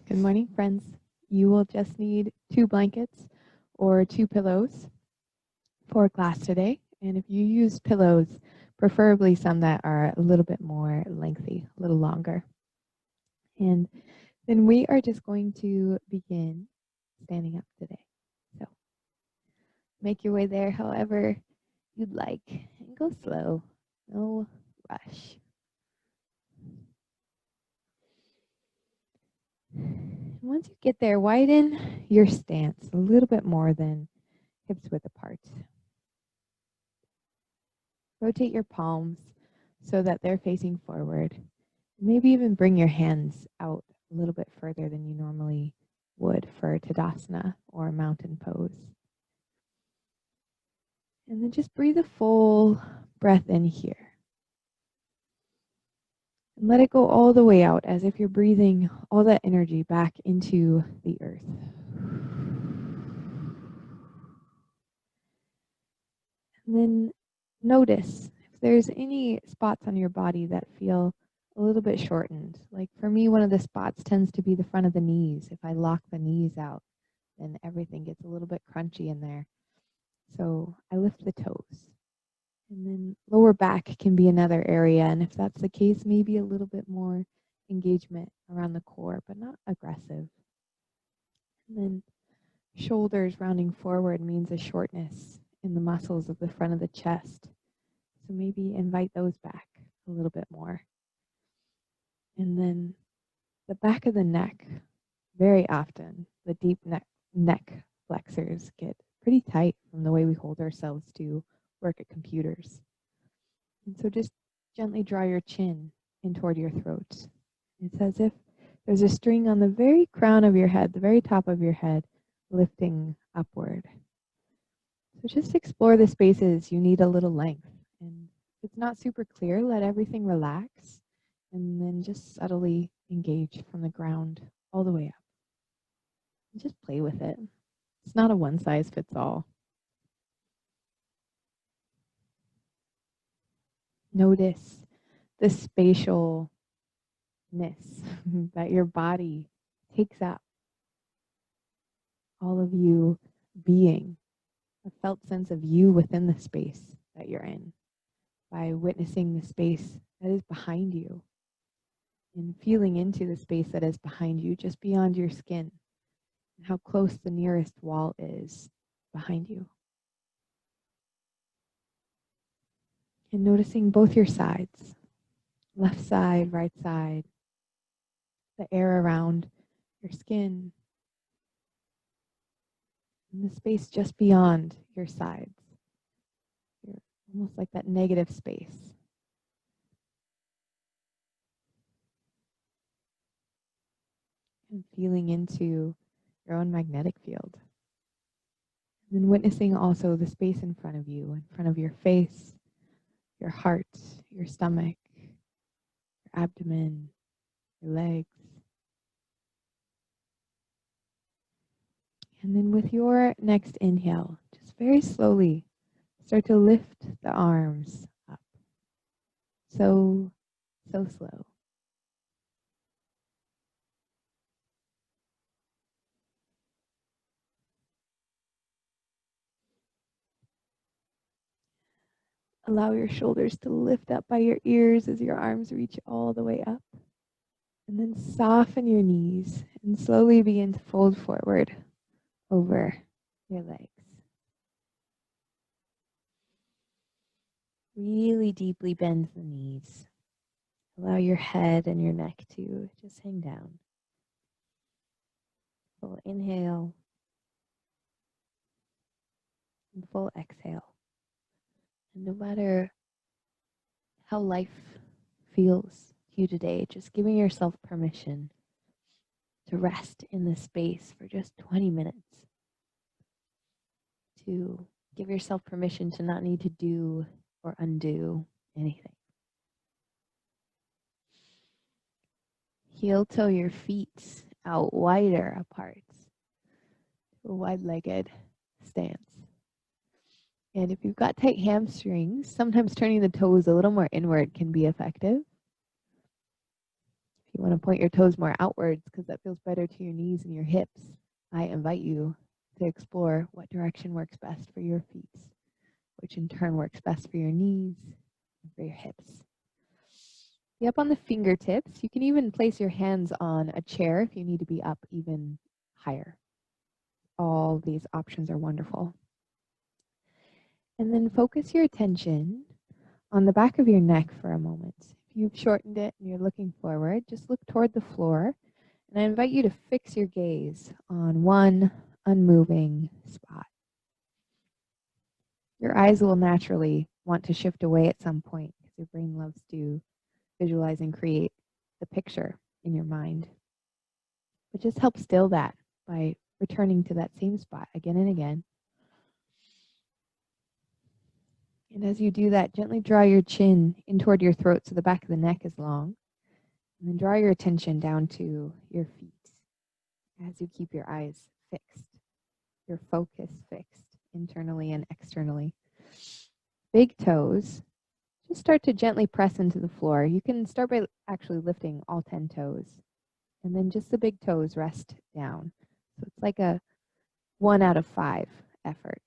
Good morning, friends. You will just need 2 blankets or 2 pillows for class today. And if you use pillows, preferably some that are a little bit more lengthy, a little longer. And then we are just going to begin standing up today. So make your way there however you'd like and go slow, no rush. Once you get there, widen your stance a little bit more than hips width apart. Rotate your palms so that they're facing forward. Maybe even bring your hands out a little bit further than you normally would for Tadasana or mountain pose. And then just breathe a full breath in here. And let it go all the way out as if you're breathing all that energy back into the earth. And then notice if there's any spots on your body that feel a little bit shortened. Like for me, one of the spots tends to be the front of the knees. If I lock the knees out, then everything gets a little bit crunchy in there. So I lift the toes. And then lower back can be another area. And if that's the case, maybe a little bit more engagement around the core, but not aggressive. And then shoulders rounding forward means a shortness in the muscles of the front of the chest. So maybe invite those back a little bit more. And then the back of the neck, very often, the deep neck flexors get pretty tight from the way we hold ourselves to work at computers. And so just gently draw your chin in toward your throat. It's as if there's a string on the very crown of your head, the very top of your head, lifting upward. So just explore the spaces you need a little length. And if it's not super clear, let everything relax. And then just subtly engage from the ground all the way up. And just play with it. It's not a one size fits all. Notice the spatialness that your body takes up. All of you being a felt sense of you within the space that you're in by witnessing the space that is behind you and feeling into the space that is behind you, just beyond your skin, and how close the nearest wall is behind you. And noticing both your sides, left side, right side, the air around your skin, and the space just beyond your sides. You're almost like that negative space. And feeling into your own magnetic field. And then witnessing also the space in front of you, in front of your face, your heart, your stomach, your abdomen, your legs. And then with your next inhale, just very slowly start to lift the arms up. So slow. Allow your shoulders to lift up by your ears as your arms reach all the way up. And then soften your knees and slowly begin to fold forward over your legs. Really deeply bend the knees. Allow your head and your neck to just hang down. Full inhale and full exhale. And no matter how life feels to you today, just giving yourself permission to rest in this space for just 20 minutes. To give yourself permission to not need to do or undo anything. Heel toe your feet out wider apart. A wide-legged stance. And if you've got tight hamstrings, sometimes turning the toes a little more inward can be effective. If you want to point your toes more outwards because that feels better to your knees and your hips, I invite you to explore what direction works best for your feet, which in turn works best for your knees and for your hips. Be up on the fingertips. You can even place your hands on a chair if you need to be up even higher. All these options are wonderful. And then focus your attention on the back of your neck for a moment. If you've shortened it and you're looking forward, just look toward the floor. And I invite you to fix your gaze on one unmoving spot. Your eyes will naturally want to shift away at some point because your brain loves to visualize and create the picture in your mind. But just help still that by returning to that same spot again and again. And as you do that, gently draw your chin in toward your throat so the back of the neck is long. And then draw your attention down to your feet as you keep your eyes fixed, your focus fixed internally and externally. Big toes, just start to gently press into the floor. You can start by actually lifting all 10 toes. And then just the big toes rest down. So it's like a 1 out of 5 effort.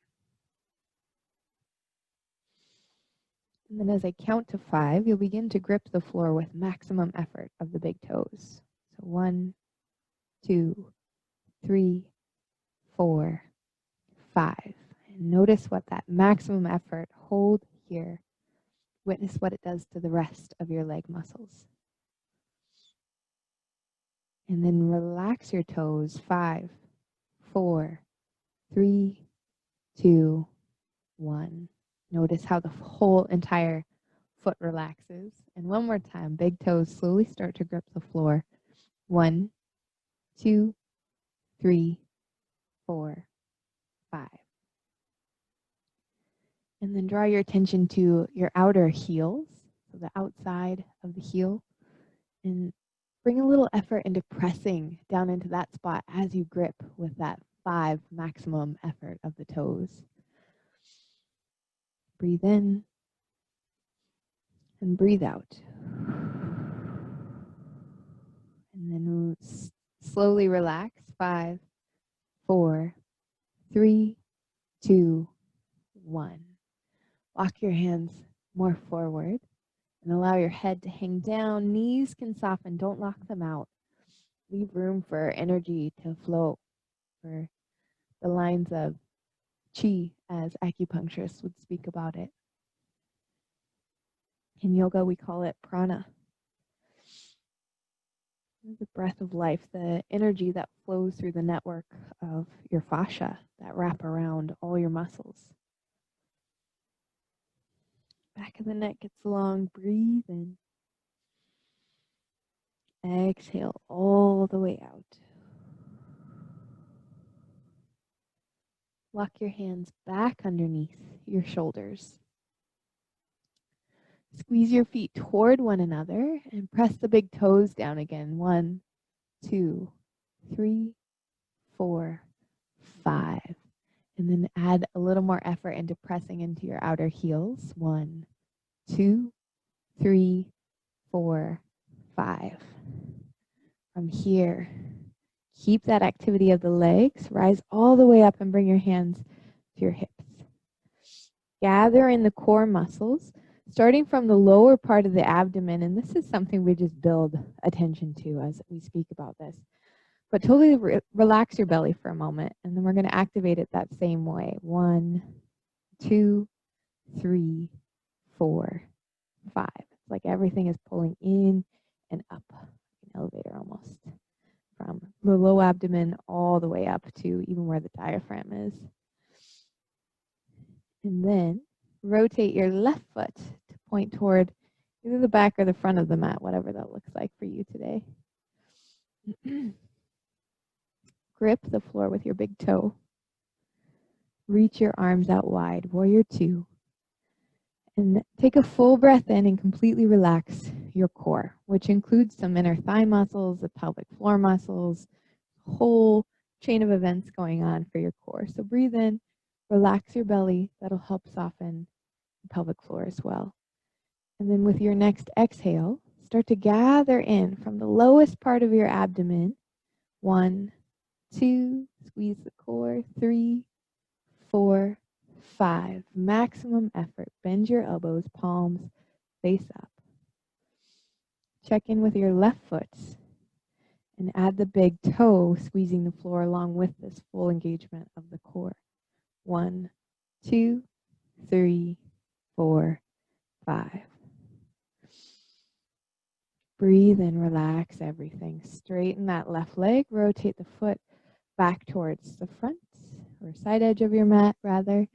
And then as I count to 5, you'll begin to grip the floor with maximum effort of the big toes. So 1, 2, 3, 4, 5. And notice what that maximum effort, hold here. Witness what it does to the rest of your leg muscles. And then relax your toes. 5, 4, 3, 2, 1. Notice how the whole entire foot relaxes. And one more time, big toes slowly start to grip the floor. 1, 2, 3, 4, 5. And then draw your attention to your outer heels, so the outside of the heel, and bring a little effort into pressing down into that spot as you grip with that 5 maximum effort of the toes. Breathe in and breathe out. And then slowly relax. 5, 4, 3, 2, 1. Walk your hands more forward and allow your head to hang down. Knees can soften. Don't lock them out. Leave room for energy to flow, for the lines of chi, as acupuncturists would speak about it. In yoga, we call it prana. The breath of life, the energy that flows through the network of your fascia that wrap around all your muscles. Back of the neck gets long. Breathe in. Exhale all the way out. Lock your hands back underneath your shoulders. Squeeze your feet toward one another and press the big toes down again. 1, 2, 3, 4, 5. And then add a little more effort into pressing into your outer heels. 1, 2, 3, 4, 5. From here, keep that activity of the legs. Rise all the way up and bring your hands to your hips. Gather in the core muscles, starting from the lower part of the abdomen. And this is something we just build attention to as we speak about this. But totally relax your belly for a moment. And then we're going to activate it that same way. 1, 2, 3, 4, 5. It's like everything is pulling in and up. An elevator almost. From the low abdomen all the way up to even where the diaphragm is. And then rotate your left foot to point toward either the back or the front of the mat, whatever that looks like for you today. Grip the floor with your big toe. Reach your arms out wide, warrior 2. And take a full breath in and completely relax your core, which includes some inner thigh muscles, the pelvic floor muscles, whole chain of events going on for your core. So breathe in, relax your belly. That'll help soften the pelvic floor as well. And then with your next exhale, start to gather in from the lowest part of your abdomen. 1, 2, squeeze the core. 3, 4, 5. Maximum effort. Bend your elbows, palms face up. Check in with your left foot and add the big toe, squeezing the floor along with this full engagement of the core. 1, 2, 3, 4, 5. Breathe and relax everything. Straighten that left leg. Rotate the foot back towards the front or side edge of your mat rather,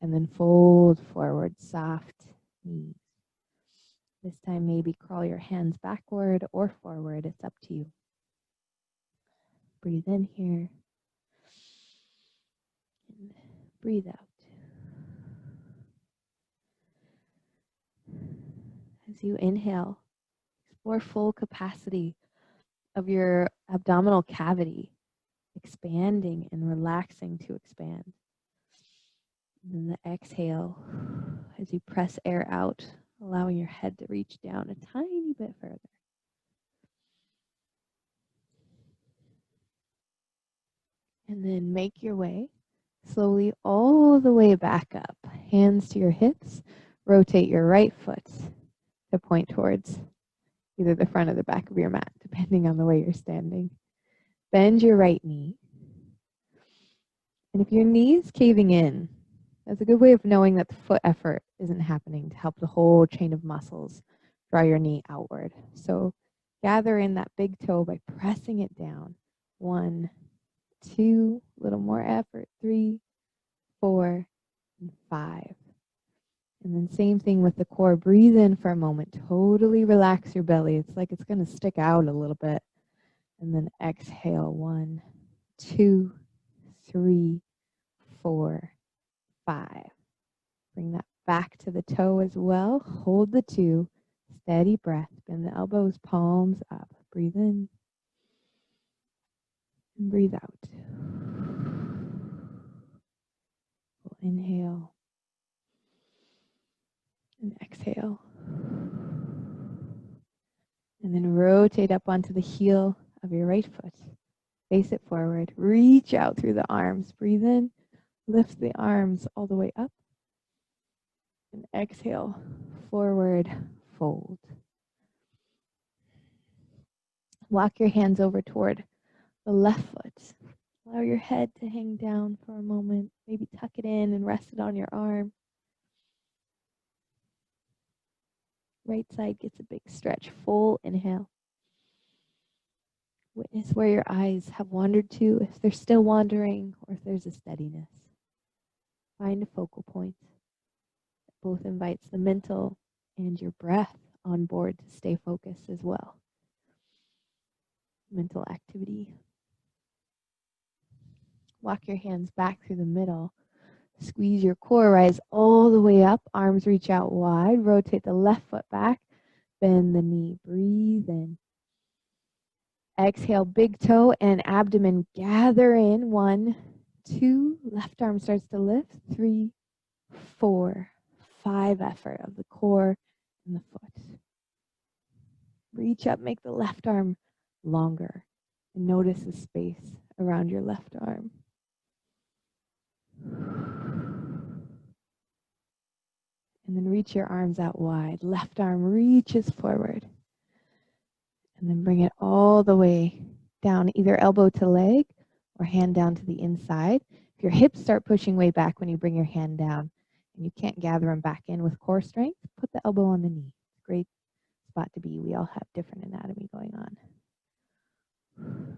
and then fold forward, soft knees. This time maybe crawl your hands backward or forward. It's up to you. Breathe in here and breathe out. As you inhale, explore full capacity of your abdominal cavity, expanding and relaxing to expand. And then the exhale, as you press air out, allowing your head to reach down a tiny bit further. And then make your way slowly all the way back up. Hands to your hips. Rotate your right foot to point towards either the front or the back of your mat, depending on the way you're standing. Bend your right knee. And if your knee is caving in, that's a good way of knowing that the foot effort isn't happening to help the whole chain of muscles draw your knee outward. So gather in that big toe by pressing it down. 1, 2, a little more effort. 3, 4, and 5. And then same thing with the core. Breathe in for a moment. Totally relax your belly. It's like it's going to stick out a little bit. And then exhale. 1, 2, 3, 4, 5. Bring that back to the toe as well. Hold the 2. Steady breath. Bend the elbows, palms up. Breathe in. And breathe out. We'll inhale. And exhale. And then rotate up onto the heel of your right foot. Face it forward. Reach out through the arms. Breathe in. Lift the arms all the way up. And exhale. Forward fold. Walk your hands over toward the left foot. Allow your head to hang down for a moment. Maybe tuck it in and rest it on your arm. Right side gets a big stretch. Full inhale. Witness where your eyes have wandered to, if they're still wandering, or if there's a steadiness. Find a focal point that both invites the mental and your breath on board to stay focused as well. Mental activity. Walk your hands back through the middle. Squeeze your core, rise all the way up. Arms reach out wide. Rotate the left foot back. Bend the knee. Breathe in. Exhale, big toe and abdomen gather in. 1, 2. Left arm starts to lift. 3, 4, 5. Effort of the core and the foot. Reach up, make the left arm longer. And notice the space around your left arm. And then reach your arms out wide. Left arm reaches forward. And then bring it all the way down, either elbow to leg or hand down to the inside. If your hips start pushing way back when you bring your hand down and you can't gather them back in with core strength, put the elbow on the knee. Great spot to be. We all have different anatomy going on.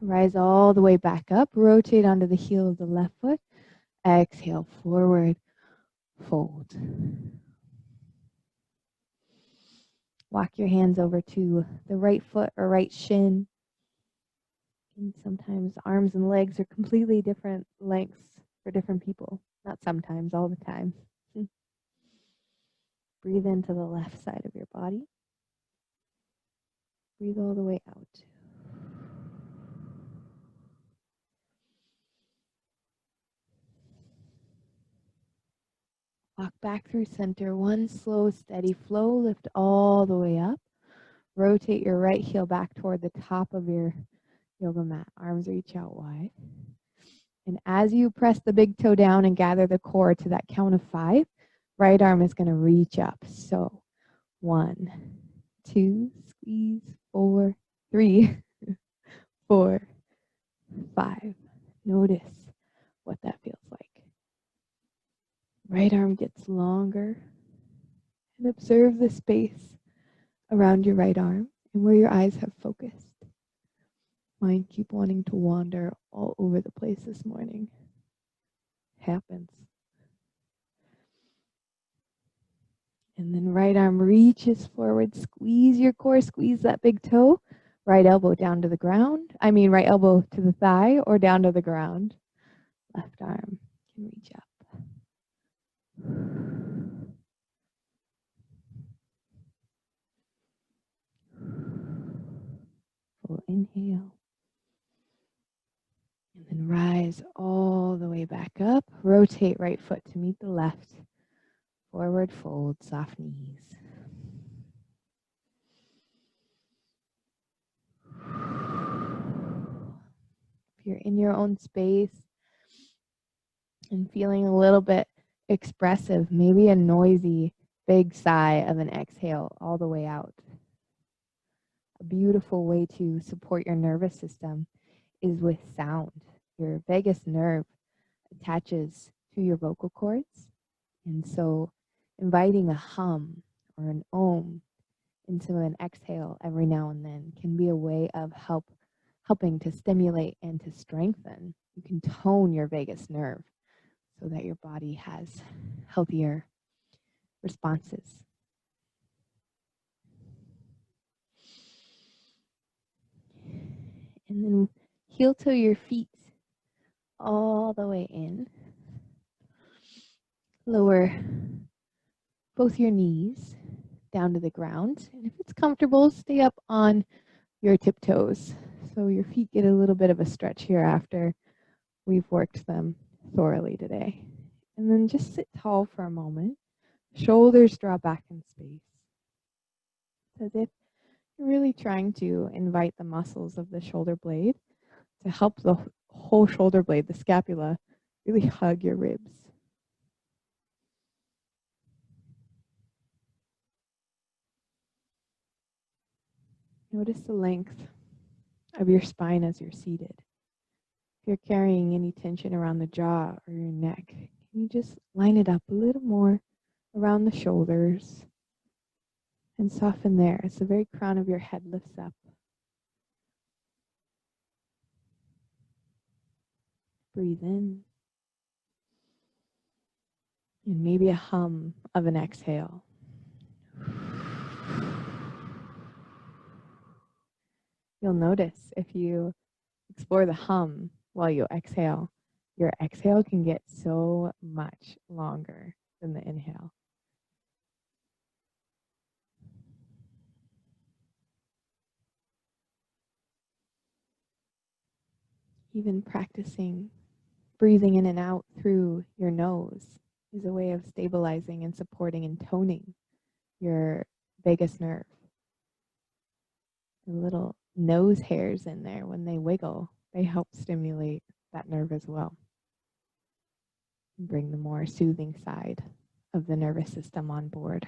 Rise all the way back up. Rotate onto the heel of the left foot. Exhale, forward, fold. Walk your hands over to the right foot or right shin. And sometimes arms and legs are completely different lengths for different people. Not sometimes, all the time. Breathe into the left side of your body. Breathe all the way out. Walk back through center. 1 slow, steady flow. Lift all the way up. Rotate your right heel back toward the top of your yoga mat. Arms reach out wide. And as you press the big toe down and gather the core to that count of 5, right arm is going to reach up. So 1, 2, squeeze, 4, 3, 4, 5. Notice what that feels like. Right arm gets longer. And observe the space around your right arm and where your eyes have focused. Mind keep wanting to wander all over the place this morning. Happens. And then right arm reaches forward, squeeze your core, squeeze that big toe. Right elbow down to the ground. Right elbow to the thigh or down to the ground. Left arm can reach up. Full inhale. And then rise all the way back up. Rotate right foot to meet the left. Forward fold, soft knees. If you're in your own space and feeling a little bit expressive, maybe a noisy, big sigh of an exhale all the way out. A beautiful way to support your nervous system is with sound. Your vagus nerve attaches to your vocal cords. And so inviting a hum or an om into an exhale every now and then can be a way of helping to stimulate and to strengthen. You can tone your vagus nerve so that your body has healthier responses. And then heel toe your feet all the way in. Lower both your knees down to the ground. And if it's comfortable, stay up on your tiptoes. So your feet get a little bit of a stretch here after we've worked them thoroughly today. And then just sit tall for a moment. Shoulders draw back in space. As if you're really trying to invite the muscles of the shoulder blade to help the whole shoulder blade, the scapula, really hug your ribs. Notice the length of your spine as you're seated. If you're carrying any tension around the jaw or your neck, can you just line it up a little more around the shoulders and soften there as the very crown of your head lifts up. Breathe in. And maybe a hum of an exhale. You'll notice if you explore the hum while you exhale, your exhale can get so much longer than the inhale. Even practicing breathing in and out through your nose is a way of stabilizing and supporting and toning your vagus nerve. The little nose hairs in there, when they wiggle, they help stimulate that nerve as well. Bring the more soothing side of the nervous system on board.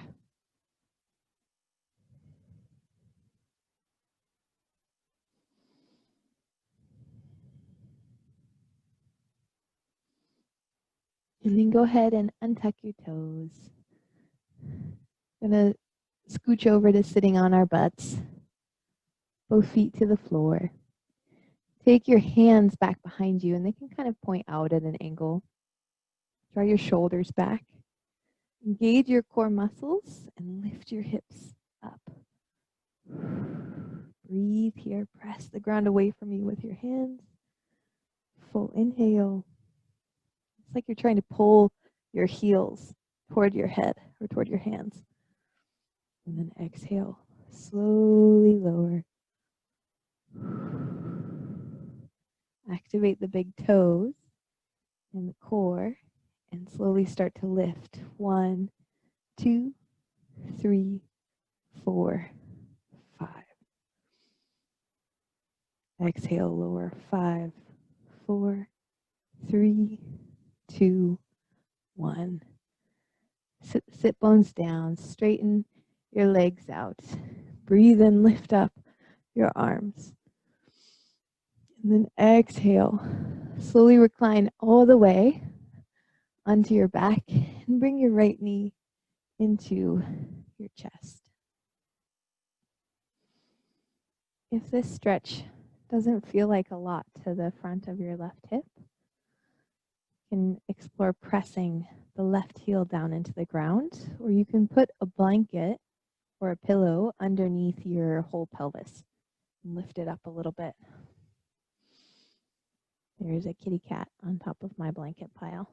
And then go ahead and untuck your toes. Gonna scooch over to sitting on our butts. Both feet to the floor. Take your hands back behind you and they can kind of point out at an angle. Draw your shoulders back. Engage your core muscles and lift your hips up. Breathe here. Press the ground away from you with your hands. Full inhale. It's like you're trying to pull your heels toward your head or toward your hands. And then exhale. Slowly lower. Activate the big toes and the core and slowly start to lift. 1, 2, 3, 4, 5. Exhale, lower. 5, 4, 3, 2, 1. Sit bones down. Straighten your legs out. Breathe in, lift up your arms. And then exhale. Slowly recline all the way onto your back and bring your right knee into your chest. If this stretch doesn't feel like a lot to the front of your left hip, you can explore pressing the left heel down into the ground, or you can put a blanket or a pillow underneath your whole pelvis and lift it up a little bit. There's a kitty cat on top of my blanket pile.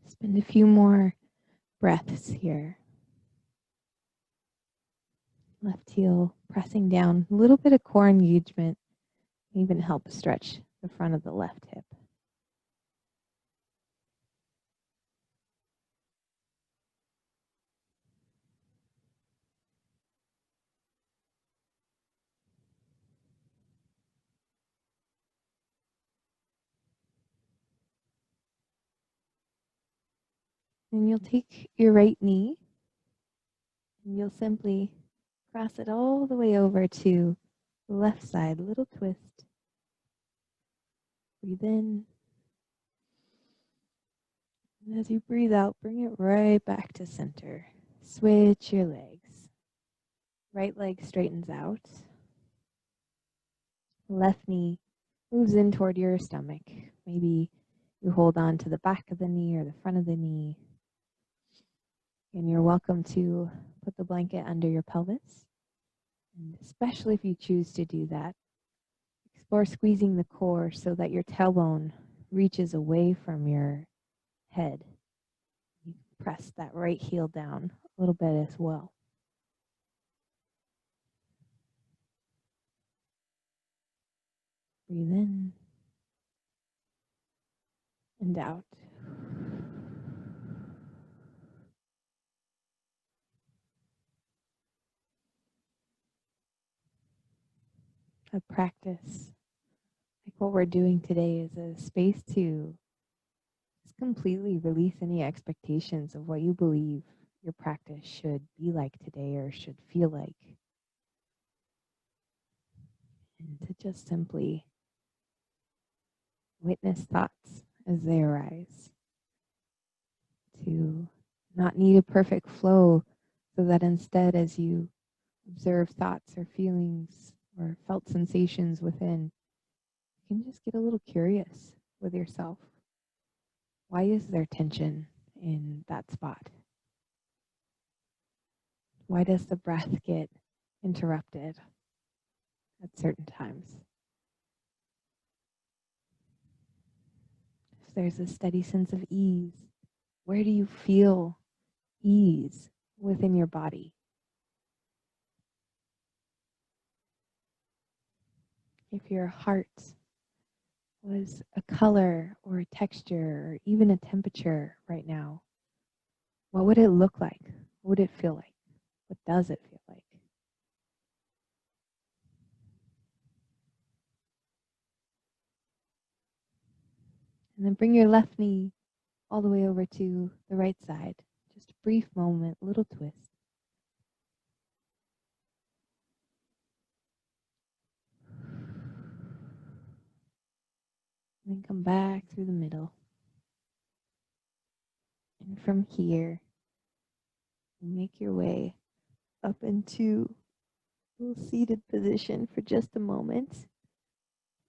Spend a few more breaths here. Left heel pressing down. A little bit of core engagement can even help stretch the front of the left hip. And you'll take your right knee and you'll simply cross it all the way over to the left side, little twist. Breathe in. And as you breathe out, bring it right back to center. Switch your legs. Right leg straightens out. Left knee moves in toward your stomach. Maybe you hold on to the back of the knee or the front of the knee. And you're welcome to put the blanket under your pelvis. And especially if you choose to do that, explore squeezing the core so that your tailbone reaches away from your head. You press that right heel down a little bit as well. Breathe in and out. A practice like what we're doing today is a space to just completely release any expectations of what you believe your practice should be like today or should feel like. And to just simply witness thoughts as they arise. To not need a perfect flow, so that instead, as you observe thoughts or feelings or felt sensations within, you can just get a little curious with yourself. Why is there tension in that spot? Why does the breath get interrupted at certain times? If there's a steady sense of ease, where do you feel ease within your body? If your heart was a color or a texture or even a temperature right now, what would it look like? What would it feel like? What does it feel like? And then bring your left knee all the way over to the right side. Just a brief moment, little twist. And then come back through the middle. And from here, make your way up into a little seated position for just a moment.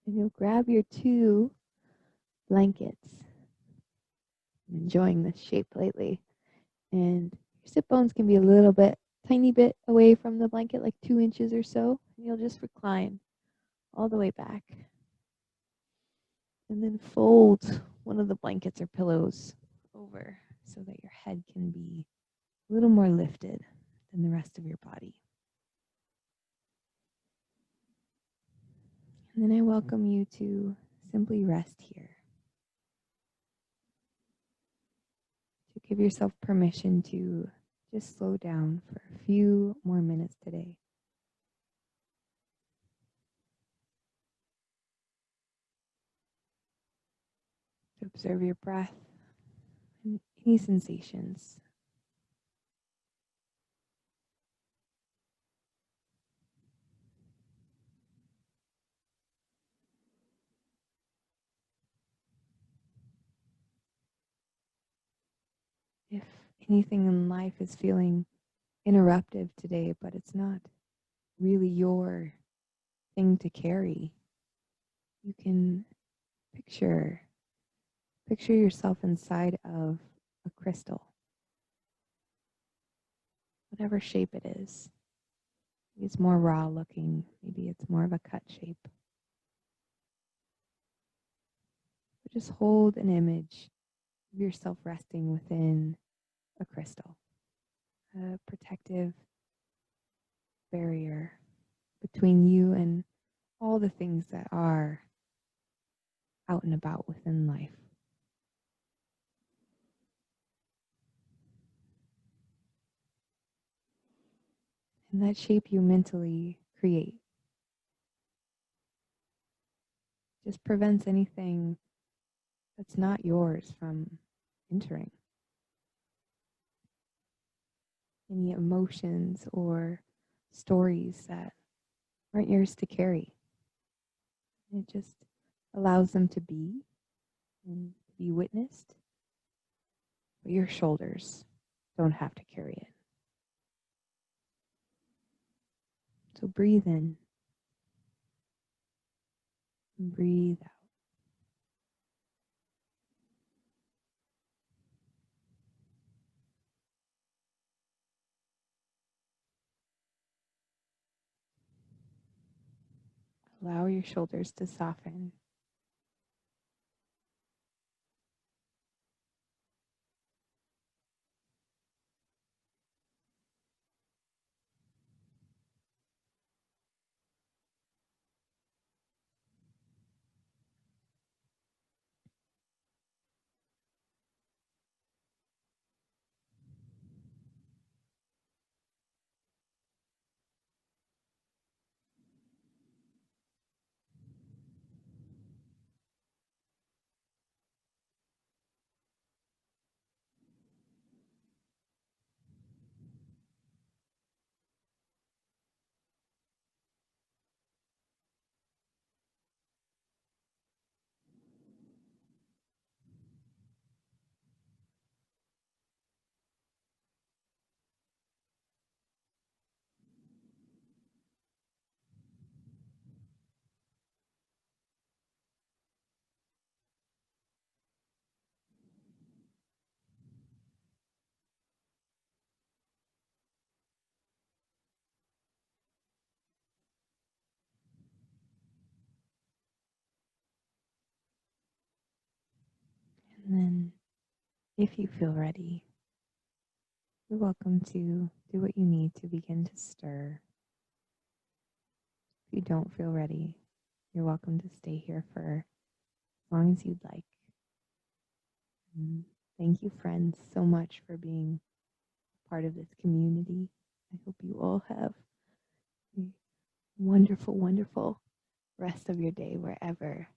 And you'll grab your two blankets. I'm enjoying this shape lately. And your sit bones can be a little bit, tiny bit away from the blanket, like 2 inches or so. And you'll just recline all the way back. And then fold one of the blankets or pillows over so that your head can be a little more lifted than the rest of your body. And then I welcome you to simply rest here, to give yourself permission to just slow down for a few more minutes today. To observe your breath and any sensations. If anything in life is feeling interruptive today, but it's not really your thing to carry, you can picture yourself inside of a crystal, whatever shape it is. Maybe it's more raw looking, maybe it's more of a cut shape. But just hold an image of yourself resting within a crystal, a protective barrier between you and all the things that are out and about within life. And that shape you mentally create just prevents anything that's not yours from entering. Any emotions or stories that aren't yours to carry. It just allows them to be and to be witnessed, but your shoulders don't have to carry it. So breathe in and breathe out. Allow your shoulders to soften. And then, if you feel ready, you're welcome to do what you need to begin to stir. If you don't feel ready, you're welcome to stay here for as long as you'd like. And thank you, friends, so much for being part of this community. I hope you all have a wonderful, wonderful rest of your day wherever